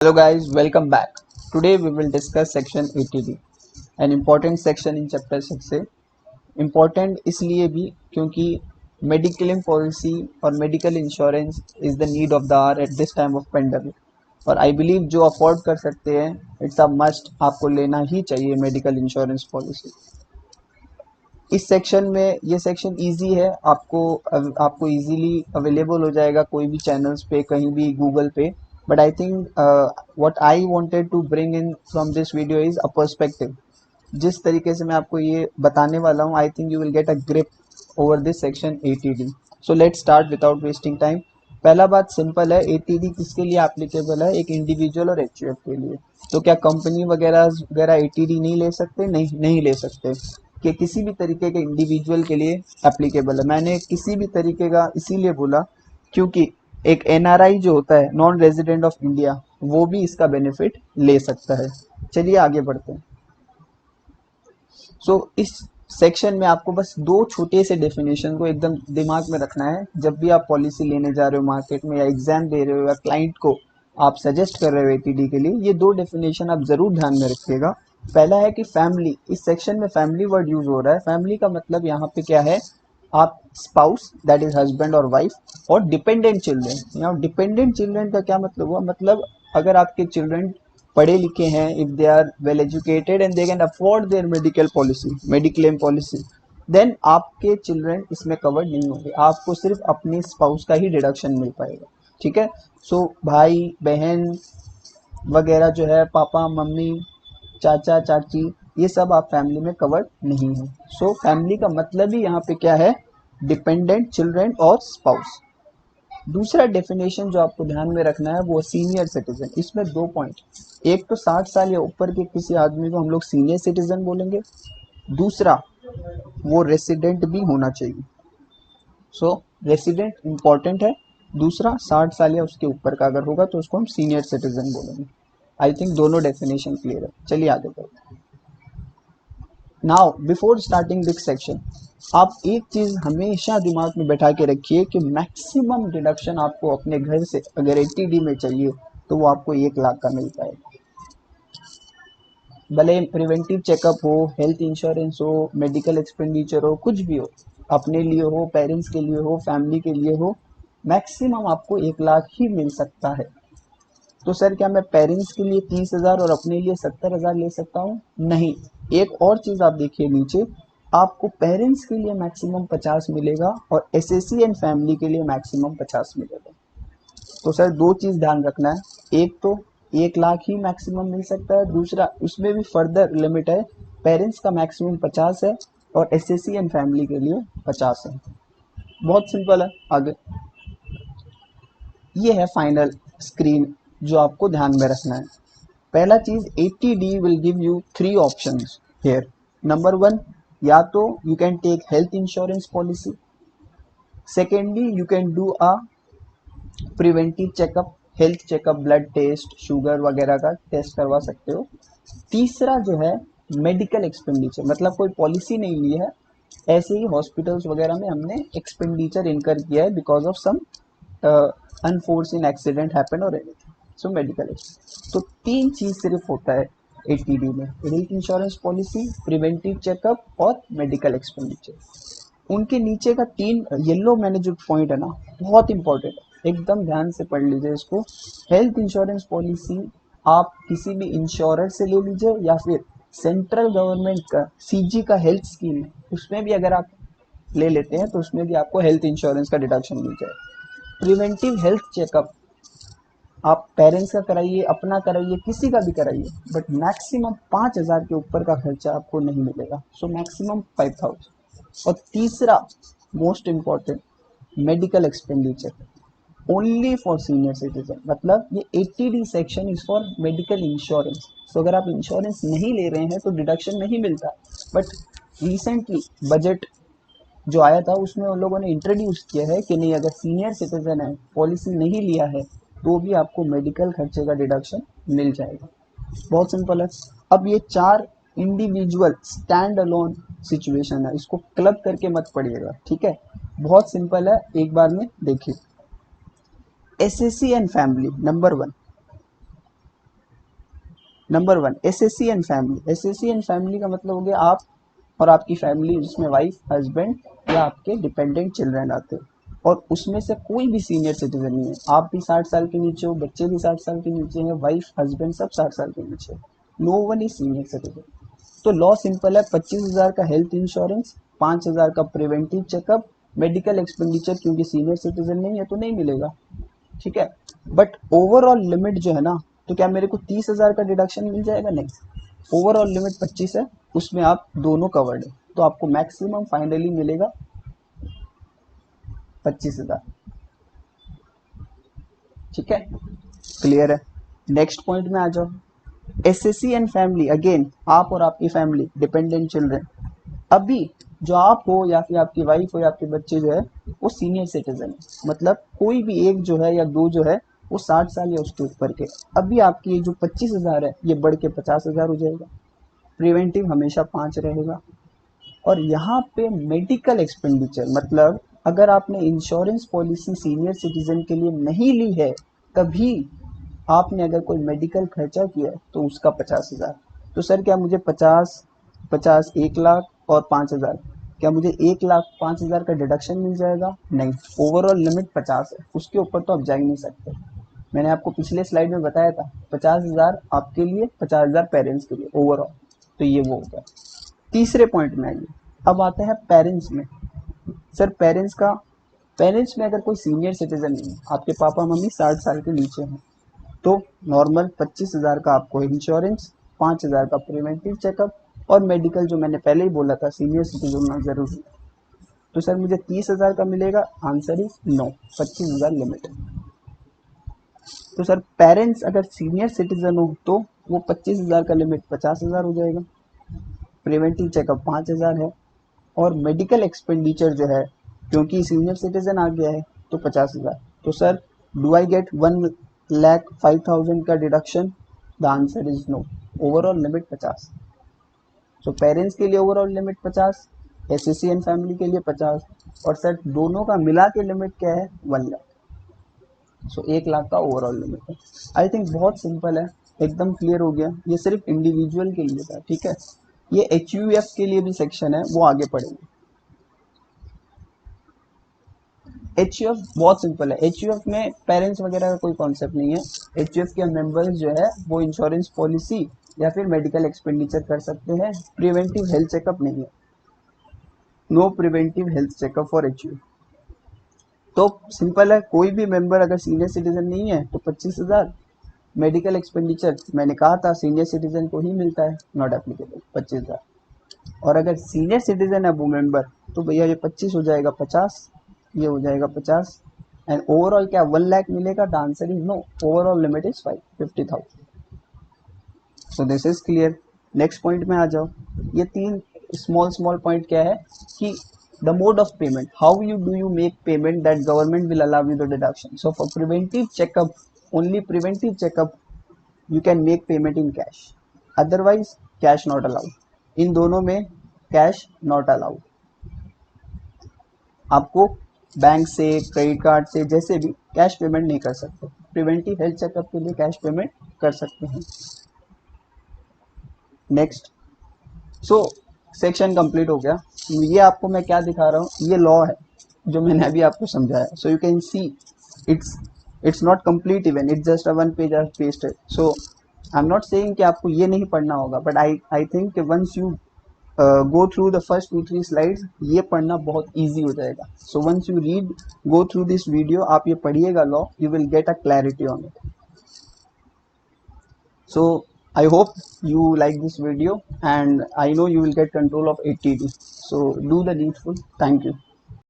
Hello guys, welcome back. Today we will discuss section 80D, an important section in chapter 6 से important इसलिए भी क्योंकि mediclaim policy और medical insurance is the need of the hour at this time of pandemic और I believe जो afford कर सकते हैं इट्स अ मस्ट, आपको लेना ही चाहिए मेडिकल इंश्योरेंस पॉलिसी। इस सेक्शन में ये सेक्शन इजी है, आपको इजीली अवेलेबल हो जाएगा कोई भी चैनल्स पे, कहीं भी गूगल पे। But I think what I wanted to bring in from this video is a perspective. जिस तरीके से मैं आपको ये बताने वाला हूँ, I think you will get a grip over this section 80D। So let start without wasting time. पहला बात सिंपल है, 80D किसके लिए एप्लीकेबल है? एक इंडिविजुअल और एचयूएफ के लिए। तो क्या कंपनी वगैरह वगैरह 80D नहीं ले सकते? नहीं ले सकते। कि किसी भी तरीके के इंडिविजुअल के लिए एप्लीकेबल है। मैंने किसी भी तरीके का इसीलिए बोला क्योंकि एक एनआरआई जो होता है, नॉन रेजिडेंट ऑफ इंडिया, वो भी इसका बेनिफिट ले सकता है। चलिए आगे बढ़ते हैं। इस सेक्शन में आपको बस दो छोटे से डेफिनेशन को एकदम दिमाग में रखना है। जब भी आप पॉलिसी लेने जा रहे हो मार्केट में, या एग्जाम दे रहे हो, या क्लाइंट को आप सजेस्ट कर रहे हो एटीडी के लिए, ये दो डेफिनेशन आप जरूर ध्यान में रखिएगा। पहला है कि फैमिली। इस सेक्शन में फैमिली वर्ड यूज हो रहा है। फैमिली का मतलब यहाँ पे क्या है? आप स्पाउस, दैट इज हस्बैंड और वाइफ, और डिपेंडेंट चिल्ड्रन। यहाँ डिपेंडेंट चिल्ड्रन का क्या मतलब हुआ? मतलब अगर आपके चिल्ड्रन पढ़े लिखे हैं, if they are well educated and they can afford their medical policy, mediclaim policy, then आपके चिल्ड्रन इसमें कवर्ड नहीं होंगे। आपको सिर्फ अपने स्पाउस का ही डिडक्शन मिल पाएगा। ठीक है। भाई बहन वगैरह जो है, पापा मम्मी चाचा चाची, ये सब आप फैमिली में कवर्ड नहीं है। फैमिली का मतलब ही यहाँ पे क्या है? डिपेंडेंट चिल्ड्रन और स्पाउस। दूसरा डेफिनेशन जो आपको ध्यान में रखना है वो सीनियर सिटीजन। इसमें दो पॉइंट, एक तो 60 साल या ऊपर के किसी आदमी को हम लोग सीनियर सिटीजन बोलेंगे, दूसरा वो रेसिडेंट भी होना चाहिए। रेसिडेंट इंपॉर्टेंट है। दूसरा 60 साल या उसके ऊपर का अगर होगा तो उसको हम सीनियर सिटीजन बोलेंगे। आई थिंक दोनों डेफिनेशन क्लियर है। चलिए आगे बढ़ते हैं। Now before starting this section, आप एक चीज हमेशा दिमाग में बैठा के रखिए कि मैक्सिमम डिडक्शन आपको अपने घर से अगर 80D में चाहिए तो वो आपको 1 लाख का मिल पाएगा। भले प्रिवेंटिव चेकअप हो, हेल्थ इंश्योरेंस हो, मेडिकल एक्सपेंडिचर हो, कुछ भी हो, अपने लिए हो, पेरेंट्स के लिए हो, फैमिली के लिए हो, मैक्सिमम आपको 1 लाख ही मिल सकता है। तो सर क्या मैं पेरेंट्स के लिए 30,000 और अपने लिए 70,000 ले सकता हूँ? नहीं। एक और चीज आप देखिए नीचे, आपको पेरेंट्स के लिए मैक्सिमम 50 मिलेगा और एसएससी एंड फैमिली के लिए मैक्सिमम 50 मिलेगा। तो सर दो चीज ध्यान रखना है, एक तो 1 लाख ही मैक्सिमम मिल सकता है, दूसरा उसमें भी फर्दर लिमिट है। पेरेंट्स का मैक्सिमम 50 है और एसएससी एंड फैमिली के लिए 50 है। बहुत सिंपल है। आगे ये है फाइनल स्क्रीन जो आपको ध्यान में रखना है। पहला चीज, 80D will give you 3 options here. Number 1, या तो you can take health insurance policy. Secondly you can do a preventive checkup, health checkup, blood test, sugar वगैरह का टेस्ट करवा सकते हो। तीसरा जो है मेडिकल एक्सपेंडिचर, मतलब कोई पॉलिसी नहीं ली है, ऐसे ही हॉस्पिटल्स वगैरह में हमने एक्सपेंडिचर इनकर किया है because of some unforeseen accident happen और एनीथिंग, सो मेडिकल। तो तीन चीज सिर्फ होता है 80D में, health insurance policy, preventive checkup और मेडिकल एक्सपेंडिचर। उनके नीचे का तीन येलो मैंने जो पॉइंट है ना, बहुत इंपॉर्टेंट है, एकदम ध्यान से पढ़ लीजिए इसको। हेल्थ इंश्योरेंस पॉलिसी आप किसी भी इंश्योरर से ले लीजिए, या फिर सेंट्रल गवर्नमेंट का सीजी का हेल्थ स्कीम है, उसमें भी अगर आप ले लेते हैं तो उसमें भी आपको हेल्थ इंश्योरेंस का डिडक्शन मिल जाए। प्रिवेंटिव हेल्थ चेकअप आप पेरेंट्स का कराइए, अपना कराइए, किसी का भी कराइए, बट मैक्सिमम 5,000 के ऊपर का खर्चा आपको नहीं मिलेगा। मैक्सिमम 5,000। और तीसरा most important, medical expenditure only for senior citizen. मतलब ये 80D section is for medical insurance. अगर आप इंश्योरेंस नहीं ले रहे हैं तो डिडक्शन नहीं मिलता। बट रिसेंटली बजट जो आया था उसमें उन लोगों ने इंट्रोड्यूस किया है कि नहीं, अगर सीनियर सिटीजन है, पॉलिसी नहीं लिया है, तो भी आपको मेडिकल खर्चे का डिडक्शन मिल जाएगा। बहुत सिंपल है। अब ये चार इंडिविजुअल स्टैंड अलोन सिचुएशन है, इसको क्लब करके मत पढ़िएगा, ठीक है? बहुत सिंपल है, एक बार में देखिए। SSC and family, number 1, number 1 SSC and family. SSC and family का मतलब हो गया आप और आपकी फैमिली, जिसमें वाइफ, हस्बैंड या आपके डिपेंडेंट चिल्ड्रन आते हैं, और उसमें से कोई भी सीनियर सिटीजन नहीं है। आप भी 60 साल के नीचे हो, बच्चे भी 60 साल के नीचे हैं, वाइफ हस्बैंड सब 60 साल के नीचे। No one is senior citizen. तो लॉ सिंपल है, 25,000 का हेल्थ इंश्योरेंस, 5,000 का प्रिवेंटिव चेकअप, मेडिकल एक्सपेंडिचर क्योंकि सीनियर सिटीजन नहीं है तो नहीं मिलेगा, ठीक है। बट ओवरऑल लिमिट जो है ना, तो क्या मेरे को 30,000 का डिडक्शन मिल जाएगा? नहीं, ओवरऑल लिमिट 25 है, उसमें आप दोनों कवर्ड है, तो आपको मैक्सिमम फाइनली मिलेगा 25,000, ठीक है, क्लियर है। नेक्स्ट पॉइंट में आ जाओ, एसएससी एंड फैमिली, अगेन आप और आपकी फैमिली, डिपेंडेंट चिल्ड्रन। अभी जो आप हो या फिर आपकी वाइफ हो या आपके बच्चे जो है वो सीनियर सिटीजन है, मतलब कोई भी एक जो है या दो जो है वो 60 साल या उसके ऊपर के। अभी आपकी ये जो 25,000 है ये बढ़ के 50,000 हो जाएगा। प्रिवेंटिव हमेशा 5 रहेगा। और यहाँ पे मेडिकल एक्सपेंडिचर, मतलब अगर आपने इंश्योरेंस पॉलिसी सीनियर सिटीजन के लिए नहीं ली है, तभी आपने अगर कोई मेडिकल खर्चा किया है तो उसका 50,000। तो सर क्या मुझे 50, 50, 1 लाख और 5,000, क्या मुझे 1,05,000 का डिडक्शन मिल जाएगा? नहीं, ओवरऑल लिमिट 50 है, उसके ऊपर तो आप जा ही नहीं सकते। मैंने आपको पिछले स्लाइड में बताया था 50,000 आपके लिए, 50,000 पेरेंट्स के लिए ओवरऑल। तो ये वो हो गया। तीसरे पॉइंट में आइए, अब आते हैं पेरेंट्स में। सर पेरेंट्स में अगर कोई सीनियर सिटीजन नहीं है, आपके पापा मम्मी 60 साल के नीचे हैं, तो नॉर्मल 25,000 का आपको इंश्योरेंस, 5,000 का प्रिवेंटिव चेकअप, और मेडिकल जो मैंने पहले ही बोला था सीनियर सिटीजन होना जरूरी है। तो सर मुझे 30,000 का मिलेगा? आंसर इज नो, 25,000 लिमिट है। तो सर पेरेंट्स अगर सीनियर सिटीजन हो तो वो 25,000 का लिमिट 50,000 हो जाएगा, प्रिवेंटिव चेकअप 5,000 है, और मेडिकल एक्सपेंडिचर जो है क्योंकि सीनियर सिटीजन आ गया है तो 50,000। तो सर डू आई गेट 1,05,000 का deduction? The answer is no, overall limit 50। So parents के लिए overall limit 50, SSC and family के लिए 50, और सर दोनों का मिला के लिमिट क्या है? 1 लाख। सो 1 लाख का ओवरऑल लिमिट है। आई थिंक बहुत सिंपल है, एकदम क्लियर हो गया। ये सिर्फ इंडिविजुअल के लिए था, ठीक है। ये HUF के लिए भी सेक्शन है, वो आगे पढ़ेंगे। HUF बहुत सिंपल है, HUF में पेरेंट्स वगैरह का कोई कॉन्सेप्ट नहीं है। HUF के मेंबर्स जो है वो इंश्योरेंस पॉलिसी या फिर मेडिकल एक्सपेंडिचर कर सकते हैं, प्रिवेंटिव हेल्थ चेकअप नहीं है, no preventive health checkup for HUF। तो सिंपल है, कोई भी मेंबर अगर सीनियर सिटीजन नहीं है तो 25,000, मेडिकल एक्सपेंडिचर मैंने कहा था सीनियर सिटीजन को ही मिलता है, नॉट एप्लीकेबल, 25,000। और अगर सीनियर सिटीजन है वो मेंबर, तो भैया ये 25 हो जाएगा 50, ये हो जाएगा 50, एंड ओवरऑल क्या 1 लाख मिलेगा? The answer is no, overall limit is 50,000। So this is clear. Next point में आ जाओ। ये 3 स्मॉल स्मॉल पॉइंट क्या है कि the mode of payment, how you make payment that government will allow you the deduction. So for preventive checkup, only preventive checkup you can make payment in cash, otherwise cash not allowed। इन दोनों में cash not allowed. आपको bank से, credit card से, जैसे भी cash payment नहीं कर सकते। प्रिवेंटिव हेल्थ चेकअप के लिए कैश पेमेंट कर सकते हैं। नेक्स्ट, सो सेक्शन कंप्लीट हो गया। ये आपको मैं क्या दिखा रहा हूँ, ये लॉ है जो मैंने अभी आपको समझाया। So you can see it's not complete even, it's just a 1 page I pasted. So I am not saying कि आपको ये नहीं पढ़ना होगा, but I think once you go through the first 2-3 slides, ये पढ़ना बहुत ईजी हो जाएगा। So once you read, go through this video, आप ये पढ़िएगा law, you will get a clarity on it. So I hope you like this video, and I know you will get control of ATD. So do the needful. Thank you.